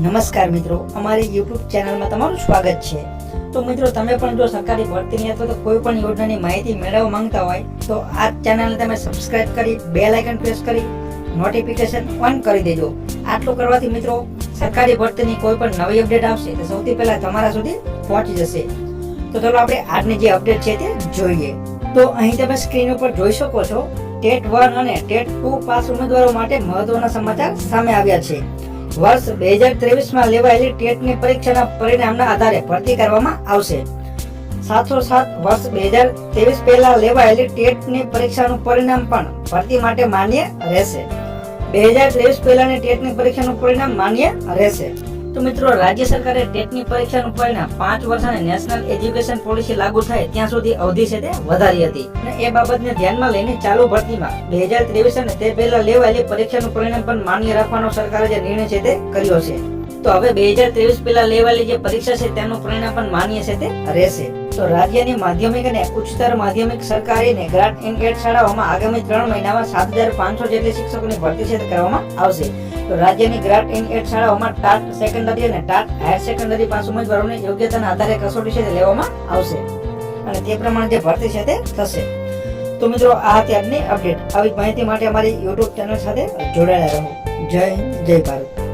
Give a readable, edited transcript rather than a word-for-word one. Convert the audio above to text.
નમસ્કાર મિત્રો, અમારી YouTube ચેનલમાં તમારું સ્વાગત છે। તો મિત્રો, તમે પણ જો સરકારી ભરતીની અથવા તો કોઈ પણ યોજનાની માહિતી મેળવવા માંગતા હોય તો આ ચેનલને તમે સબસ્ક્રાઇબ કરી બેલ આઇકન પ્રેસ કરી નોટિફિકેશન ઓન કરી દેજો। આટલું કરવાથી મિત્રો સરકારી ભરતીની કોઈ પણ નવી અપડેટ આવશે તો સૌથી પહેલા તમારા સુધી પહોંચી જશે। તો ચાલો આપણે આજની જે અપડેટ છે તે જોઈએ। તો અહીં તમે સ્ક્રીન ઉપર જોઈ શકો છો, ટેટ 1 અને ટેટ 2 પાસ ઉમેદવારો માટે મહત્વના સમાચાર સામે આવ્યા છે। વર્ષ 2023 લેવાયેલી ટેટની પરીક્ષાના પરિણામના આધારે ભરતી કરવામાં આવશે। સાથોસાથ વર્ષ 2023 પહેલા લેવાયેલી ટેટની પરીક્ષાનું પરિણામ પણ ભરતી માટે માન્ય રહેશે। 2023 પહેલાની ટેટની પરીક્ષાનું પરિણામ માન્ય રહેશે। તો મિત્રો, રાજ્ય સરકારે ટેટની પરીક્ષાનું પરિણામ 5 વર્ષ અને નેશનલ એજ્યુકેશન પોલિસી લાગુ થાય ત્યાં સુધી અવધિ છે તે વધારી હતી અને એ બાબતને ધ્યાનમાં લઈને ચાલુ ભરતીમાં 2023 અને તે પહેલા લેવાયેલી પરીક્ષાનું પરિણામ પણ માન્ય રાખવાનો સરકારે જે નિર્ણય છે તે કર્યો છે। તો હવે 2023 પહેલા લેવાયેલી જે પરીક્ષા છે તેનું પરિણામ પણ માન્ય છે તે રહેશે। તો રાજ્યની માધ્યમિક અને ઉચ્ચતર માધ્યમિક સરકારી અને ગ્રાન્ટ ઇન એડ શાળાઓમાં આગામી 3 મહિનામાં 7500 જેટલી શિક્ષકોની ભરતી છે કરવામાં આવશે। તો રાજ્યની ગ્રાન્ટ ઇન એડ શાળાઓમાં ટાટ સેકન્ડરી અને ટાટ હાયર સેકન્ડરી પાસ ઉમેદવારોની યોગ્યતાના આધારે કસોટી છે તે લેવામાં આવશે અને તે પ્રમાણે જે ભરતી છે તે થશે। તો મિત્રો, આ હતી આજની અપડેટ। આવી માહિતી માટે અમારી YouTube ચેનલ સાથે જોડાયેલા રહો। જય હિન્દ, જય ભારત।